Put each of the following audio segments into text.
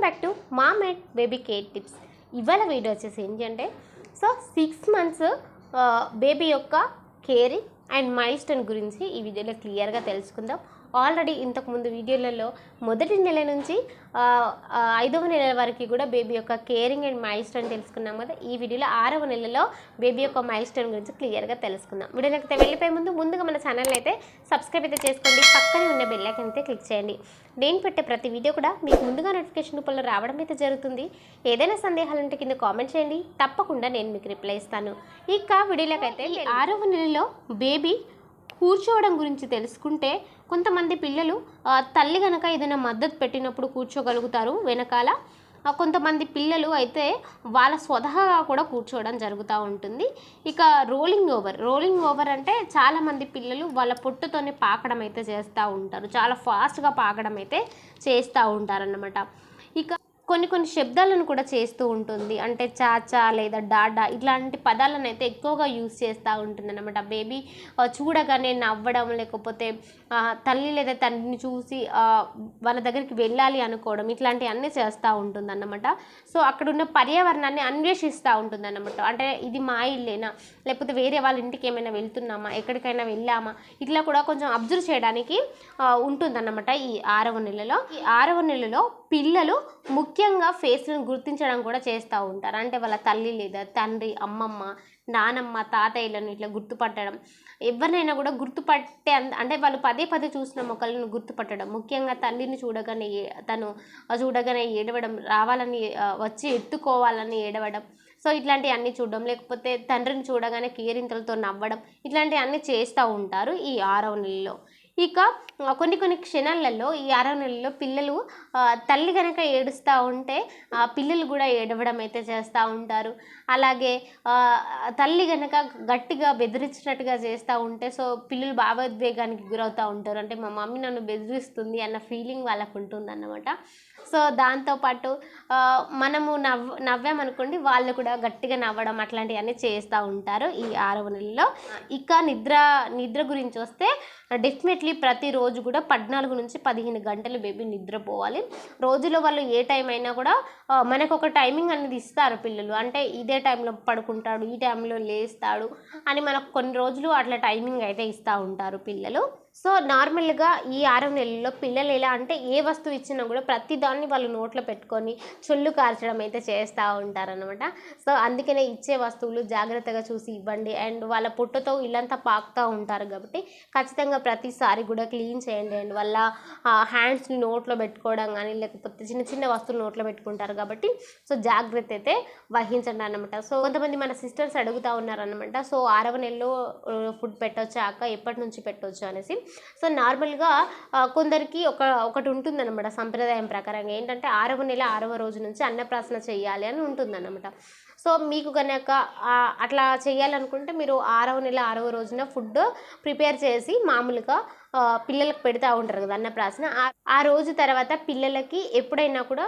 Back to mom and baby care tips. ఇవాళ video వచ్చేసి ఏంటంటే 6 months బేబీ యొక్క కేరింగ్ అండ్ మైల్ స్టోన్ గురించి ఈ వీడియోలో క్లియర్గా తెలుసుకుందాం. ఆల్రెడీ ఇంతకుముందు వీడియోలలో మొదటి నెల నుంచి 5వ నెల వరకు కూడా బేబీ యొక్క కేరింగ్ అండ్ మైల్ స్టోన్ తెలుసుకున్నాం కదా. ఈ వీడియోలో 6వ నెలలో బేబీ యొక్క మైల్ స్టోన్ గురించి క్లియర్గా తెలుసుకుందాం. వీడియోకి వెళ్ళిపోయే ముందుగా మన ఛానల్ అయితే సబ్స్క్రైబ్ అయితే చేసుకోండి, పక్కనే ఉన్న బెల్ ఐకాన్ అయితే క్లిక్ చేయండి. నేను పెట్టే ప్రతి వీడియో కూడా మీకు ముందుగా నోటిఫికేషన్ రూపంలో రావడం అయితే జరుగుతుంది. ఏదైనా సందేహాలు ఉంటే కింద కామెంట్ చేయండి, తప్పకుండా నేను మీకు రిప్లై ఇస్తాను. ఇక వీడియోలోకి అయితే 6వ నెలలో బేబీ కూర్చోవడం గురించి తెలుసుకుంటే, కొంతమంది పిల్లలు తల్లి కనుక ఏదైనా మద్దతు పెట్టినప్పుడు కూర్చోగలుగుతారు వెనకాల. కొంతమంది పిల్లలు అయితే వాళ్ళ స్వతహాగా కూడా కూర్చోవడం జరుగుతూ ఉంటుంది. ఇక రోలింగ్ ఓవర్ అంటే చాలామంది పిల్లలు వాళ్ళ పొట్టుతోనే పాకడం అయితే చేస్తూ ఉంటారు, చాలా ఫాస్ట్గా పాకడం అయితే చేస్తూ ఉంటారన్నమాట. ఇక కొన్ని శబ్దాలను కూడా చేస్తూ ఉంటుంది, అంటే చాచా లేదా డాడా ఇట్లాంటి పదాలను అయితే ఎక్కువగా యూజ్ చేస్తూ ఉంటుంది అన్నమాట. బేబీ చూడగానే నవ్వడం, లేకపోతే తల్లి లేదా తండ్రిని చూసి వాళ్ళ దగ్గరికి వెళ్ళాలి అనుకోవడం, ఇట్లాంటివన్నీ చేస్తూ ఉంటుంది అన్నమాట. సో అక్కడ ఉన్న పర్యావరణాన్ని అన్వేషిస్తూ ఉంటుంది అన్నమాట. అంటే ఇది మా ఇల్లేనా, లేకపోతే వేరే వాళ్ళ ఇంటికి ఏమైనా వెళ్తున్నామా, ఎక్కడికైనా వెళ్ళామా, ఇట్లా కూడా కొంచెం అబ్జర్వ్ చేయడానికి ఉంటుందన్నమాట ఈ 6వ నెలలో. ఈ 6వ నెలలో పిల్లలు ముఖ్యంగా ఫేస్లను గుర్తించడం కూడా చేస్తూ ఉంటారు. అంటే వాళ్ళ తల్లి లేదా తండ్రి, అమ్మమ్మ, నానమ్మ, తాతయ్యలను ఇట్లా గుర్తుపట్టడం, ఎవరినైనా కూడా గుర్తుపట్టే అంటే వాళ్ళు పదే చూసిన మొక్కలను గుర్తుపట్టడం, ముఖ్యంగా తల్లిని చూడగానే ఏడవడం, రావాలని వచ్చి ఎత్తుకోవాలని ఏడవడం, సో ఇట్లాంటివన్నీ చూడడం, లేకపోతే తండ్రిని చూడగానే కేరింతలతో నవ్వడం, ఇట్లాంటివన్నీ చేస్తూ ఉంటారు ఈ 6వ నెలలో. ఇక కొన్ని క్షణాలలో ఈ 6వ నెలలో పిల్లలు తల్లి కనుక ఏడుస్తూ ఉంటే పిల్లలు కూడా ఏడవడం అయితే చేస్తూ ఉంటారు. అలాగే తల్లి కనుక గట్టిగా బెదిరించినట్టుగా చేస్తూ ఉంటే సో పిల్లలు భావోద్వేగానికి గురవుతూ ఉంటారు. అంటే మా మమ్మీ నన్ను బెదిరిస్తుంది అన్న ఫీలింగ్ వాళ్ళకు ఉంటుందన్నమాట. సో దాంతోపాటు మనము నవ్వామనుకోండి, వాళ్ళు కూడా గట్టిగా నవ్వడం అట్లాంటివన్నీ చేస్తూ ఉంటారు ఈ 6వ నెలలో. ఇక నిద్ర గురించి వస్తే డెఫినెట్లీ ప్రతిరోజు కూడా 14 నుంచి 15 గంటలు బేబీ నిద్రపోవాలి. రోజులో వాళ్ళు ఏ టైం అయినా కూడా మనకు ఒక టైమింగ్ అనేది ఇస్తారు పిల్లలు. అంటే ఇదే టైంలో పడుకుంటాడు, ఈ టైంలో లేస్తాడు అని మనకు కొన్ని రోజులు అట్లా టైమింగ్ అయితే ఇస్తూ ఉంటారు పిల్లలు. సో నార్మల్గా ఈ 6వ నెలలో పిల్లలు ఎలా అంటే ఏ వస్తువు ఇచ్చినా కూడా ప్రతిదాన్ని వాళ్ళు నోట్లో పెట్టుకొని చొల్లు కార్చడం అయితే చేస్తూ ఉంటారనమాట. సో అందుకనే ఇచ్చే వస్తువులు జాగ్రత్తగా చూసి ఇవ్వండి. అండ్ వాళ్ళ పుట్టతో ఇల్లంతా పాకుతూ ఉంటారు కాబట్టి ఖచ్చితంగా ప్రతిసారి కూడా క్లీన్ చేయండి. అండ్ వాళ్ళ హ్యాండ్స్ని నోట్లో పెట్టుకోవడం కానీ, లేకపోతే చిన్న వస్తువులు నోట్లో పెట్టుకుంటారు కాబట్టి సో జాగ్రత్త అయితే వహించండి అన్నమాట. సో కొంతమంది మన సిస్టర్స్ అడుగుతూ ఉన్నారనమాట, సో 6వ నెలలో ఫుడ్ పెట్టొచ్చా అక్క, ఎప్పటి నుంచి పెట్టవచ్చు అనేసి. సో నార్మల్గా కొందరికి ఒకటి ఉంటుందన్నమాట సంప్రదాయం ప్రకారంగా, ఏంటంటే 6వ నెల 6వ రోజు నుంచి అన్నప్రాసన చేయాలి అని ఉంటుందన్నమాట. సో మీకు కనుక అట్లా చేయాలనుకుంటే మీరు 6వ నెల 6వ రోజున ఫుడ్ ప్రిపేర్ చేసి మామూలుగా పిల్లలకు పెడతా ఉంటారు కదా అన్నప్రాసన. ఆ రోజు తర్వాత పిల్లలకి ఎప్పుడైనా కూడా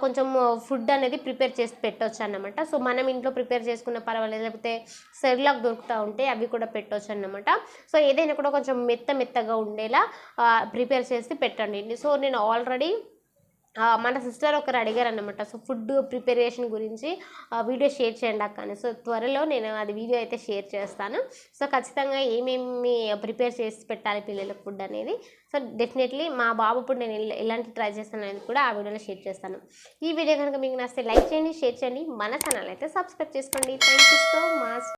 కొంచెం ఫుడ్ అనేది ప్రిపేర్ చేసి పెట్టవచ్చు అన్నమాట. సో మనం ఇంట్లో ప్రిపేర్ చేసుకున్న పర్వాలేదు, లేకపోతే సెర్లాక్ దొరుకుతూ ఉంటే అవి కూడా పెట్టవచ్చు అన్నమాట. సో ఏదైనా కూడా కొంచెం మెత్తగా ఉండేలా ప్రిపేర్ చేసి పెట్టండి. సో నేను ఆల్రెడీ మన సిస్టర్ ఒకరు అడిగారు అన్నమాట, సో ఫుడ్ ప్రిపరేషన్ గురించి వీడియో షేర్ చేయండి అక్క అని. సో త్వరలో నేను అది వీడియో అయితే షేర్ చేస్తాను. సో ఖచ్చితంగా ఏమేమి ప్రిపేర్ చేసి పెట్టాలి పిల్లలకు ఫుడ్ అనేది. సో డెఫినెట్లీ మా బాబు ఇప్పుడు నేను ఎలాంటి ట్రై చేస్తాను అనేది కూడా ఆ వీడియోలో షేర్ చేస్తాను. ఈ వీడియో కనుక మీకు నచ్చితే లైక్ చేయండి, షేర్ చేయండి, మన ఛానల్ అయితే సబ్స్క్రైబ్ చేసుకోండి. Thank you so much.